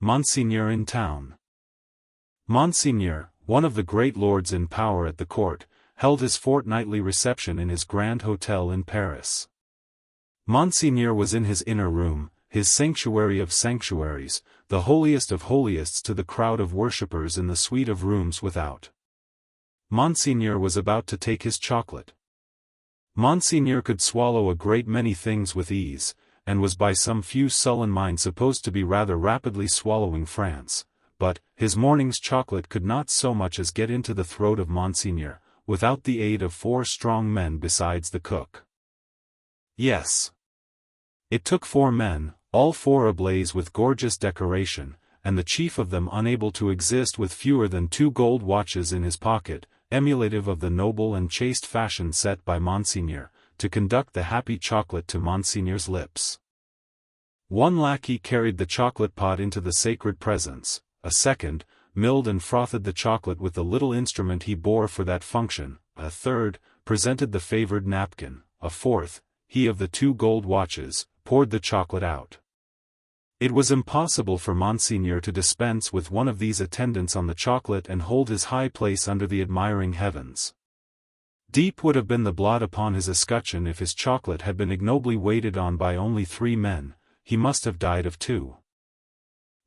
Monseigneur in town. Monseigneur, one of the great lords in power at the court, held his fortnightly reception in his grand hotel in Paris. Monseigneur was in his inner room, his sanctuary of sanctuaries, the holiest of holiests to the crowd of worshippers in the suite of rooms without. Monseigneur was about to take his chocolate. Monseigneur could swallow a great many things with ease, and was by some few sullen minds supposed to be rather rapidly swallowing France, but his morning's chocolate could not so much as get into the throat of Monseigneur, without the aid of 4 strong men besides the cook. Yes. It took 4 men, all 4 ablaze with gorgeous decoration, and the chief of them unable to exist with fewer than 2 gold watches in his pocket, emulative of the noble and chaste fashion set by Monseigneur, to conduct the happy chocolate to Monseigneur's lips. 1 lackey carried the chocolate pot into the sacred presence, a second, milled and frothed the chocolate with the little instrument he bore for that function, a third, presented the favored napkin, a fourth, he of the 2 gold watches, poured the chocolate out. It was impossible for Monseigneur to dispense with one of these attendants on the chocolate and hold his high place under the admiring heavens. Deep would have been the blot upon his escutcheon if his chocolate had been ignobly waited on by only 3 men, he must have died of 2.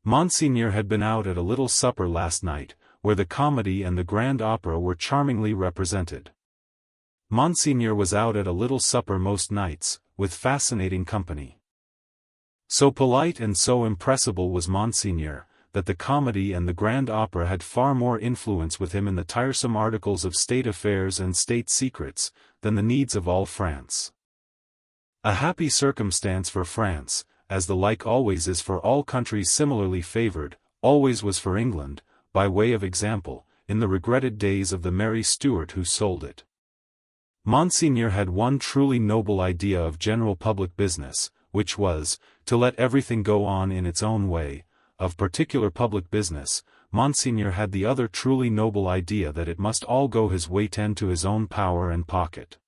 Monseigneur had been out at a little supper last night, where the comedy and the grand opera were charmingly represented. Monseigneur was out at a little supper most nights, with fascinating company. So polite and so impressible was Monseigneur, that the comedy and the grand opera had far more influence with him in the tiresome articles of state affairs and state secrets, than the needs of all France. A happy circumstance for France, as the like always is for all countries similarly favored, always was for England, by way of example, in the regretted days of the merry Stuart who sold it. Monseigneur had one truly noble idea of general public business, which was, to let everything go on in its own way. Of particular public business, Monseigneur had the other truly noble idea that it must all go his way tend to his own power and pocket.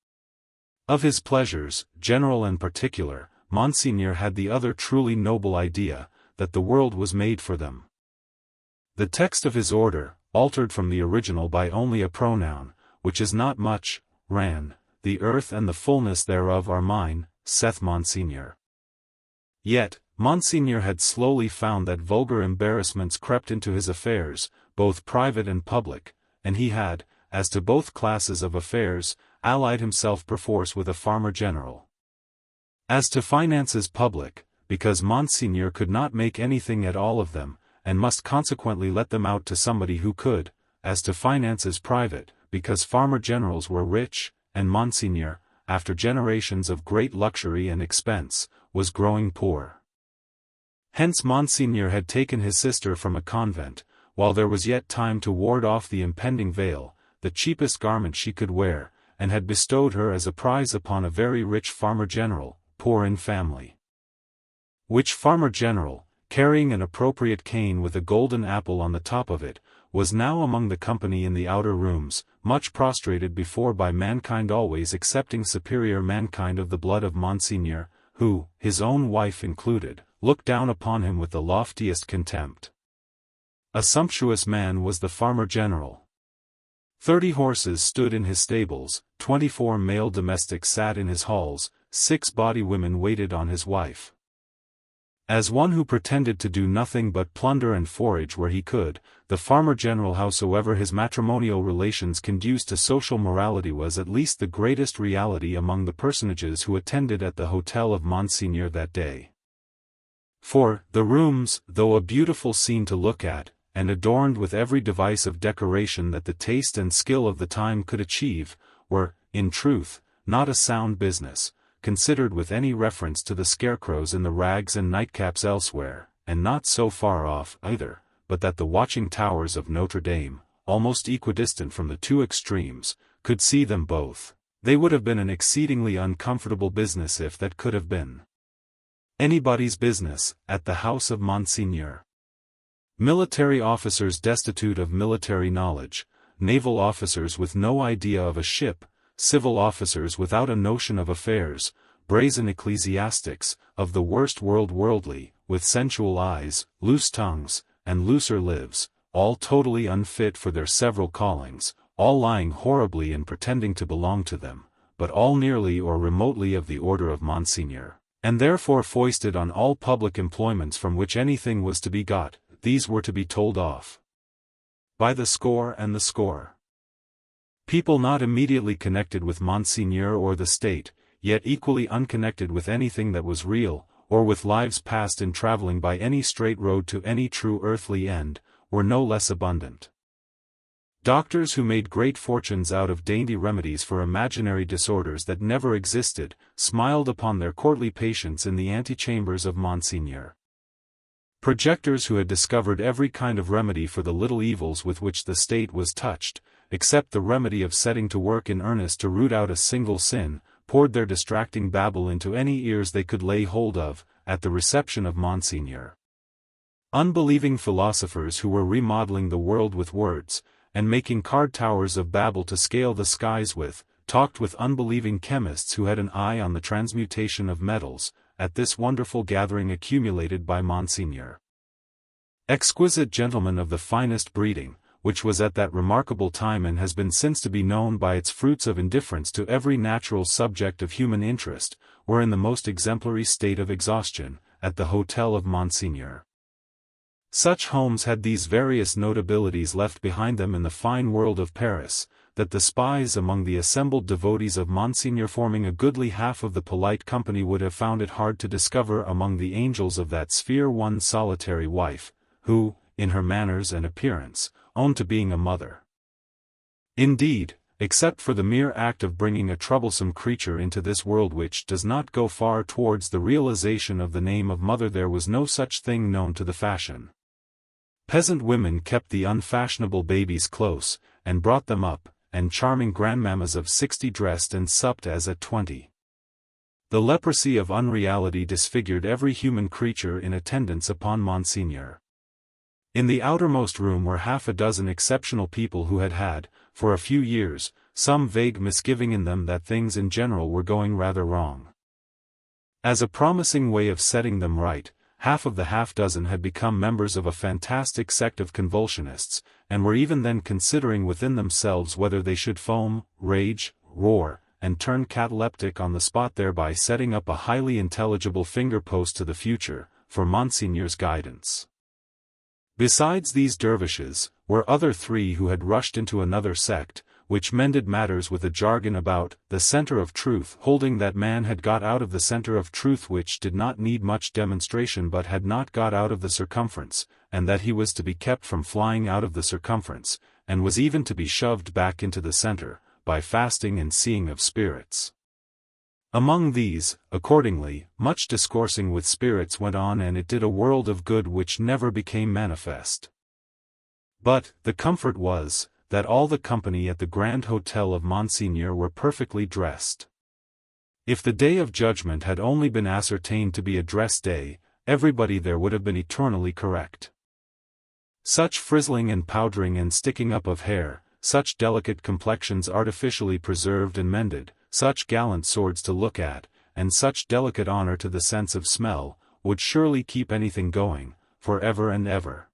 Of his pleasures, general and particular, Monseigneur had the other truly noble idea, that the world was made for them. The text of his order, altered from the original by only a pronoun, which is not much, ran, "The earth and the fullness thereof are mine, saith Monseigneur." Yet, Monseigneur had slowly found that vulgar embarrassments crept into his affairs, both private and public, and he had, as to both classes of affairs, allied himself perforce with a farmer general. As to finances public, because Monseigneur could not make anything at all of them, and must consequently let them out to somebody who could, as to finances private, because farmer generals were rich, and Monseigneur, after generations of great luxury and expense, was growing poor. Hence Monseigneur had taken his sister from a convent, while there was yet time to ward off the impending veil, the cheapest garment she could wear, and had bestowed her as a prize upon a very rich farmer general, poor in family. Which farmer general, carrying an appropriate cane with a golden apple on the top of it, was now among the company in the outer rooms, much prostrated before by mankind always excepting superior mankind of the blood of Monseigneur, who, his own wife included, looked down upon him with the loftiest contempt. A sumptuous man was the farmer general. 30 horses stood in his stables, 24 male domestics sat in his halls, 6 bawdy women waited on his wife. As one who pretended to do nothing but plunder and forage where he could, the farmer general, howsoever his matrimonial relations conduced to social morality, was at least the greatest reality among the personages who attended at the hotel of Monseigneur that day. For, the rooms, though a beautiful scene to look at, and adorned with every device of decoration that the taste and skill of the time could achieve, were, in truth, not a sound business, considered with any reference to the scarecrows in the rags and nightcaps elsewhere, and not so far off, either, but that the watching towers of Notre Dame, almost equidistant from the 2 extremes, could see them both. They would have been an exceedingly uncomfortable business if that could have been anybody's business, at the house of Monseigneur. Military officers destitute of military knowledge, naval officers with no idea of a ship, civil officers without a notion of affairs, brazen ecclesiastics, of the worst worldly, with sensual eyes, loose tongues, and looser lives, all totally unfit for their several callings, all lying horribly and pretending to belong to them, but all nearly or remotely of the order of Monseigneur, and therefore foisted on all public employments from which anything was to be got. These were to be told off by the score and the score. People not immediately connected with Monseigneur or the state, yet equally unconnected with anything that was real, or with lives passed in traveling by any straight road to any true earthly end, were no less abundant. Doctors who made great fortunes out of dainty remedies for imaginary disorders that never existed, smiled upon their courtly patients in the antechambers of Monseigneur. Projectors who had discovered every kind of remedy for the little evils with which the state was touched, except the remedy of setting to work in earnest to root out a single sin, poured their distracting babble into any ears they could lay hold of, at the reception of Monseigneur. Unbelieving philosophers who were remodeling the world with words, and making card towers of babble to scale the skies with, talked with unbelieving chemists who had an eye on the transmutation of metals, at this wonderful gathering accumulated by Monseigneur. Exquisite gentlemen of the finest breeding, which was at that remarkable time and has been since to be known by its fruits of indifference to every natural subject of human interest, were in the most exemplary state of exhaustion, at the hotel of Monseigneur. Such homes had these various notabilities left behind them in the fine world of Paris, that the spies among the assembled devotees of Monseigneur forming a goodly half of the polite company would have found it hard to discover among the angels of that sphere one solitary wife, who, in her manners and appearance, owned to being a mother. Indeed, except for the mere act of bringing a troublesome creature into this world which does not go far towards the realization of the name of mother, there was no such thing known to the fashion. Peasant women kept the unfashionable babies close, and brought them up, and charming grandmammas of 60 dressed and supped as at 20. The leprosy of unreality disfigured every human creature in attendance upon Monseigneur. In the outermost room were half a dozen exceptional people who had had, for a few years, some vague misgiving in them that things in general were going rather wrong. As a promising way of setting them right, half of the half-dozen had become members of a fantastic sect of convulsionists, and were even then considering within themselves whether they should foam, rage, roar, and turn cataleptic on the spot, thereby setting up a highly intelligible finger-post to the future, for Monseigneur's guidance. Besides these dervishes, were other three who had rushed into another sect, which mended matters with a jargon about the center of truth, holding that man had got out of the center of truth which did not need much demonstration but had not got out of the circumference, and that he was to be kept from flying out of the circumference, and was even to be shoved back into the center, by fasting and seeing of spirits. Among these, accordingly, much discoursing with spirits went on, and it did a world of good which never became manifest. But, the comfort was, that all the company at the Grand Hotel of Monseigneur were perfectly dressed. If the day of judgment had only been ascertained to be a dress day, everybody there would have been eternally correct. Such frizzling and powdering and sticking up of hair, such delicate complexions artificially preserved and mended, such gallant swords to look at, and such delicate honor to the sense of smell, would surely keep anything going, for ever and ever.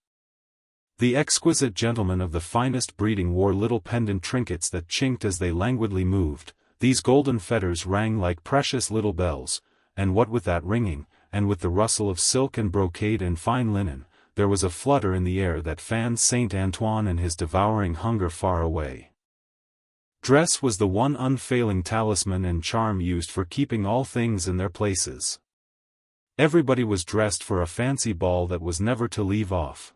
The exquisite gentlemen of the finest breeding wore little pendant trinkets that chinked as they languidly moved. These golden fetters rang like precious little bells, and what with that ringing, and with the rustle of silk and brocade and fine linen, there was a flutter in the air that fanned Saint Antoine and his devouring hunger far away. Dress was the one unfailing talisman and charm used for keeping all things in their places. Everybody was dressed for a fancy ball that was never to leave off.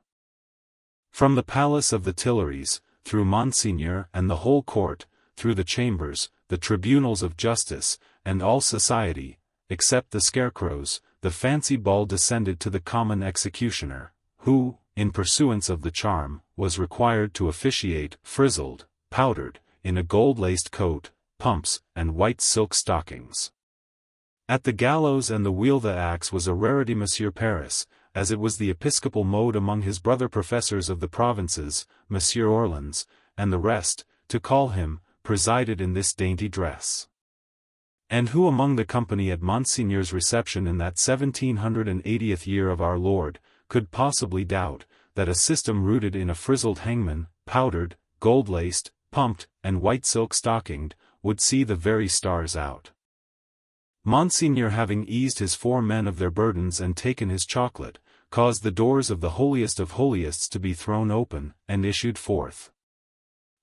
From the palace of the Tuileries, through Monseigneur and the whole court, through the chambers, the tribunals of justice, and all society, except the scarecrows, the fancy ball descended to the common executioner, who, in pursuance of the charm, was required to officiate, frizzled, powdered, in a gold-laced coat, pumps, and white silk stockings. At the gallows and the wheel the axe was a rarity. Monsieur Paris, as it was the episcopal mode among his brother professors of the provinces, Monsieur Orleans, and the rest, to call him, presided in this dainty dress. And who among the company at Monseigneur's reception in that 1780th year of our Lord, could possibly doubt, that a system rooted in a frizzled hangman, powdered, gold-laced, pumped, and white silk stockinged, would see the very stars out? Monseigneur, having eased his 4 men of their burdens and taken his chocolate, caused the doors of the holiest of holiest to be thrown open, and issued forth.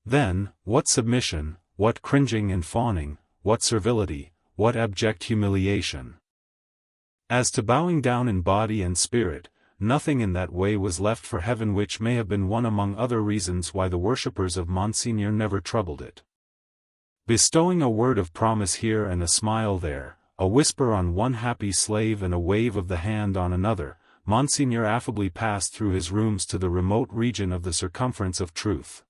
Then, what submission, what cringing and fawning, what servility, what abject humiliation! As to bowing down in body and spirit, nothing in that way was left for heaven, which may have been one among other reasons why the worshippers of Monseigneur never troubled it. Bestowing a word of promise here and a smile there, a whisper on one happy slave and a wave of the hand on another, Monseigneur affably passed through his rooms to the remote region of the circumference of truth.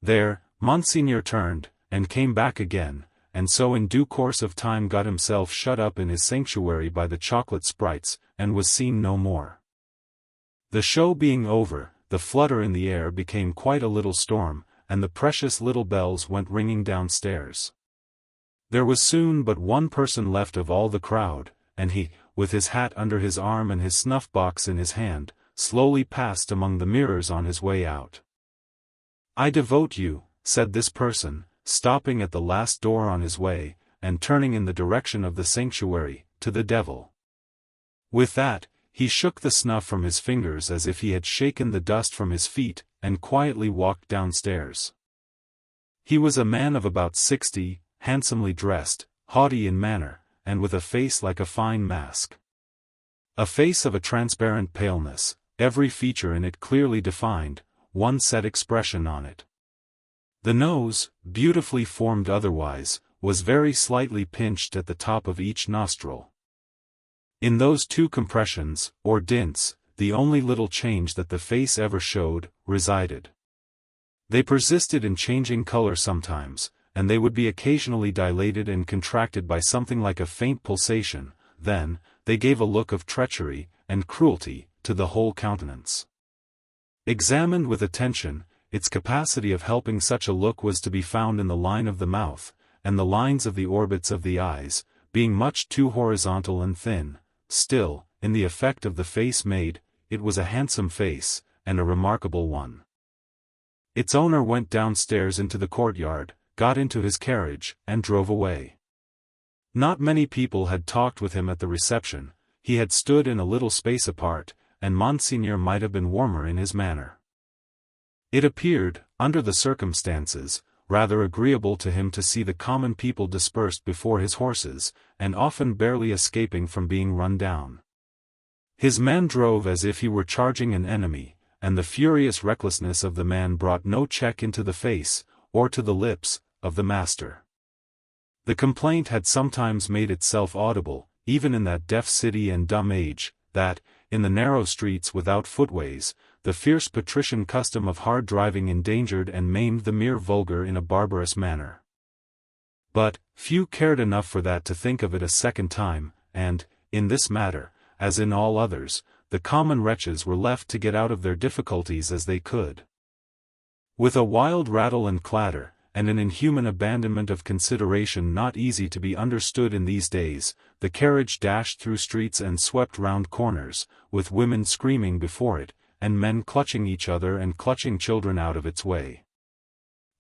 There, Monseigneur turned, and came back again, and so in due course of time got himself shut up in his sanctuary by the chocolate sprites, and was seen no more. The show being over, the flutter in the air became quite a little storm, and the precious little bells went ringing downstairs. There was soon but one person left of all the crowd, and he, with his hat under his arm and his snuff-box in his hand, slowly passed among the mirrors on his way out. "I devote you," said this person, stopping at the last door on his way, and turning in the direction of the sanctuary, "to the devil." With that, he shook the snuff from his fingers as if he had shaken the dust from his feet, and quietly walked downstairs. He was a man of about 60, handsomely dressed, haughty in manner, and with a face like a fine mask. A face of a transparent paleness, every feature in it clearly defined, one set expression on it. The nose, beautifully formed otherwise, was very slightly pinched at the top of each nostril. In those 2 compressions, or dints, the only little change that the face ever showed, resided. They persisted in changing color sometimes, and they would be occasionally dilated and contracted by something like a faint pulsation, then, they gave a look of treachery, and cruelty, to the whole countenance. Examined with attention, its capacity of helping such a look was to be found in the line of the mouth, and the lines of the orbits of the eyes, being much too horizontal and thin. Still, in the effect of the face made, it was a handsome face, and a remarkable one. Its owner went downstairs into the courtyard, got into his carriage, and drove away. Not many people had talked with him at the reception. He had stood in a little space apart, and Monseigneur might have been warmer in his manner. It appeared, under the circumstances, rather agreeable to him to see the common people dispersed before his horses, and often barely escaping from being run down. His men drove as if he were charging an enemy, and the furious recklessness of the man brought no check into the face, or to the lips, of the master. The complaint had sometimes made itself audible, even in that deaf city and dumb age, that, in the narrow streets without footways, the fierce patrician custom of hard driving endangered and maimed the mere vulgar in a barbarous manner. But, few cared enough for that to think of it a second time, and, in this matter, as in all others, the common wretches were left to get out of their difficulties as they could. With a wild rattle and clatter, and an inhuman abandonment of consideration not easy to be understood in these days, the carriage dashed through streets and swept round corners, with women screaming before it, and men clutching each other and clutching children out of its way.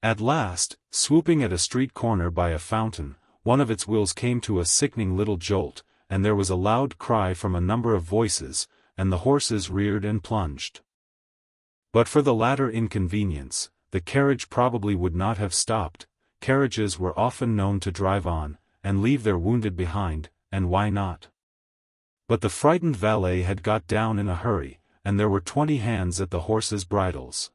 At last, swooping at a street corner by a fountain, one of its wheels came to a sickening little jolt, and there was a loud cry from a number of voices, and the horses reared and plunged. But for the latter inconvenience, the carriage probably would not have stopped. Carriages were often known to drive on, and leave their wounded behind, and why not? But the frightened valet had got down in a hurry, and there were 20 hands at the horses' bridles.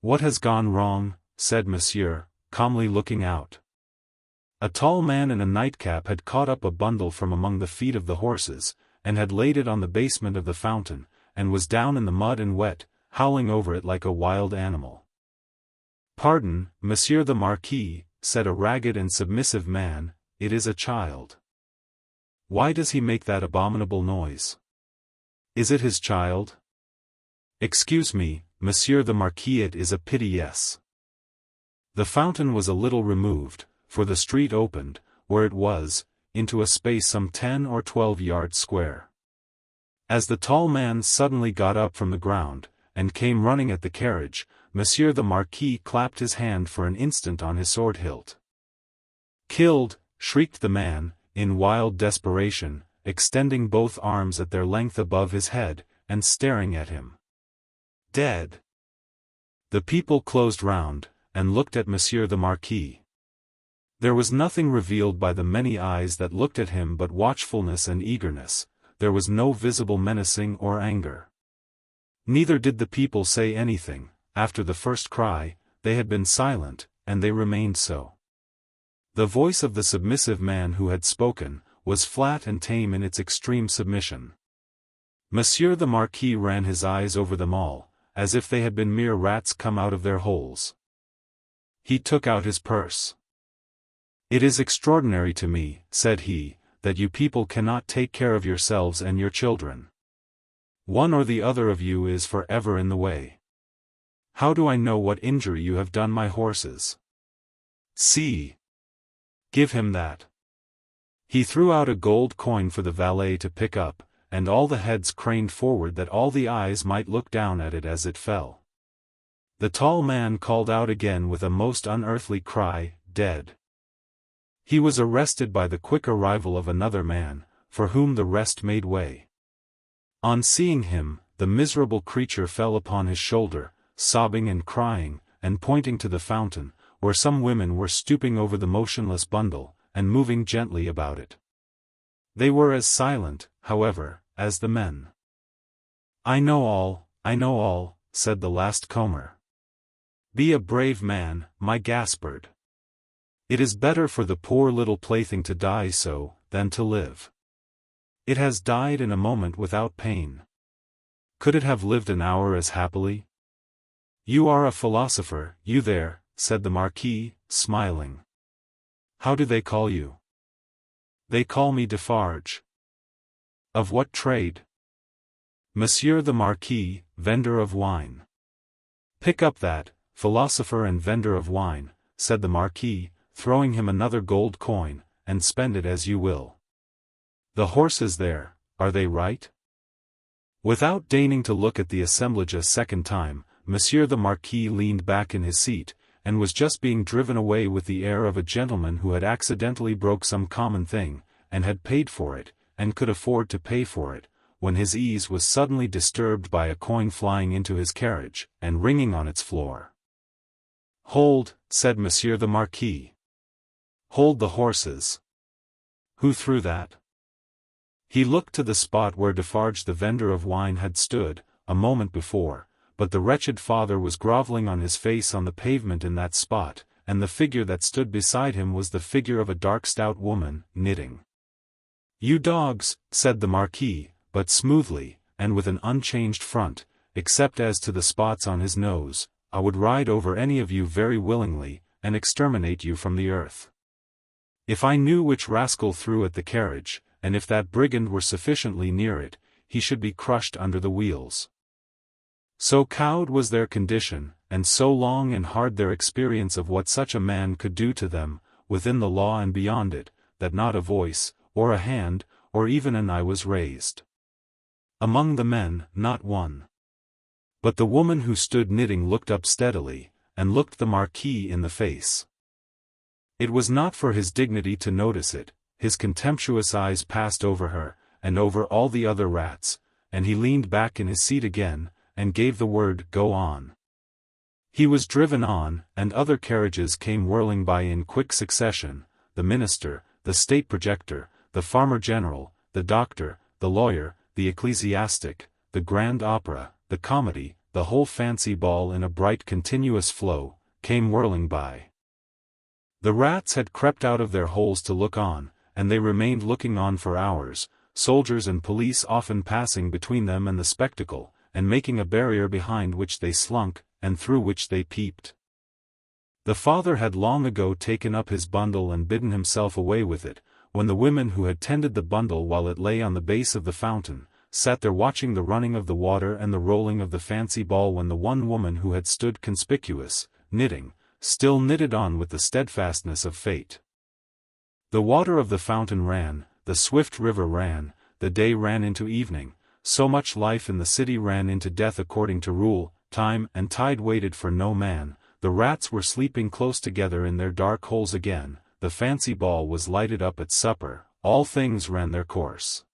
"What has gone wrong?" said Monsieur, calmly looking out. A tall man in a nightcap had caught up a bundle from among the feet of the horses, and had laid it on the basement of the fountain, and was down in the mud and wet, howling over it like a wild animal. "Pardon, Monsieur the Marquis," said a ragged and submissive man, "it is a child." "Why does he make that abominable noise? Is it his child?" "Excuse me, Monsieur the Marquis, it is a pity, yes." The fountain was a little removed, for the street opened, where it was, into a space some 10 or 12 yards square. As the tall man suddenly got up from the ground, and came running at the carriage, Monsieur the Marquis clapped his hand for an instant on his sword hilt. "Killed!" shrieked the man, in wild desperation, extending both arms at their length above his head, and staring at him. "Dead!" The people closed round, and looked at Monsieur the Marquis. There was nothing revealed by the many eyes that looked at him but watchfulness and eagerness. There was no visible menacing or anger. Neither did the people say anything. After the first cry, they had been silent, and they remained so. The voice of the submissive man who had spoken, was flat and tame in its extreme submission. Monsieur the Marquis ran his eyes over them all, as if they had been mere rats come out of their holes. He took out his purse. "It is extraordinary to me," said he, "that you people cannot take care of yourselves and your children. One or the other of you is for ever in the way. How do I know what injury you have done my horses? See! Give him that." He threw out a gold coin for the valet to pick up, and all the heads craned forward that all the eyes might look down at it as it fell. The tall man called out again with a most unearthly cry, "Dead!" He was arrested by the quick arrival of another man, for whom the rest made way. On seeing him, the miserable creature fell upon his shoulder, sobbing and crying, and pointing to the fountain, where some women were stooping over the motionless bundle, and moving gently about it. They were as silent, however, as the men. I know all," said the last comer. "Be a brave man, my Gaspard. It is better for the poor little plaything to die so, than to live. It has died in a moment without pain. Could it have lived an hour as happily? You are a philosopher, you there," said the Marquis, smiling. "How do they call you?" "They call me Defarge." "Of what trade?" "Monsieur the Marquis, vendor of wine." "Pick up that, philosopher and vendor of wine," said the Marquis, throwing him another gold coin, "and spend it as you will. The horses there, are they right?" Without deigning to look at the assemblage a second time, Monsieur the Marquis leaned back in his seat, and was just being driven away with the air of a gentleman who had accidentally broke some common thing, and had paid for it, and could afford to pay for it, when his ease was suddenly disturbed by a coin flying into his carriage, and ringing on its floor. "Hold," said Monsieur the Marquis. "Hold the horses. Who threw that?" He looked to the spot where Defarge the vendor of wine had stood, a moment before, but the wretched father was grovelling on his face on the pavement in that spot, and the figure that stood beside him was the figure of a dark stout woman, knitting. "You dogs," said the Marquis, but smoothly, and with an unchanged front, except as to the spots on his nose, "I would ride over any of you very willingly, and exterminate you from the earth. If I knew which rascal threw at the carriage, and if that brigand were sufficiently near it, he should be crushed under the wheels." So cowed was their condition, and so long and hard their experience of what such a man could do to them, within the law and beyond it, that not a voice, or a hand, or even an eye was raised. Among the men, not one. But the woman who stood knitting looked up steadily, and looked the Marquis in the face. It was not for his dignity to notice it, his contemptuous eyes passed over her, and over all the other rats, and he leaned back in his seat again, and gave the word, "Go on." He was driven on, and other carriages came whirling by in quick succession, the minister, the state projector, the farmer general, the doctor, the lawyer, the ecclesiastic, the grand opera, the comedy, the whole fancy ball in a bright continuous flow, came whirling by. The rats had crept out of their holes to look on, and they remained looking on for hours, soldiers and police often passing between them and the spectacle, and making a barrier behind which they slunk, and through which they peeped. The father had long ago taken up his bundle and bidden himself away with it, when the women who had tended the bundle while it lay on the base of the fountain, sat there watching the running of the water and the rolling of the fancy ball, when the one woman who had stood conspicuous, knitting, still knitted on with the steadfastness of fate. The water of the fountain ran, the swift river ran, the day ran into evening, so much life in the city ran into death according to rule, time and tide waited for no man, the rats were sleeping close together in their dark holes again, the fancy ball was lighted up at supper, all things ran their course.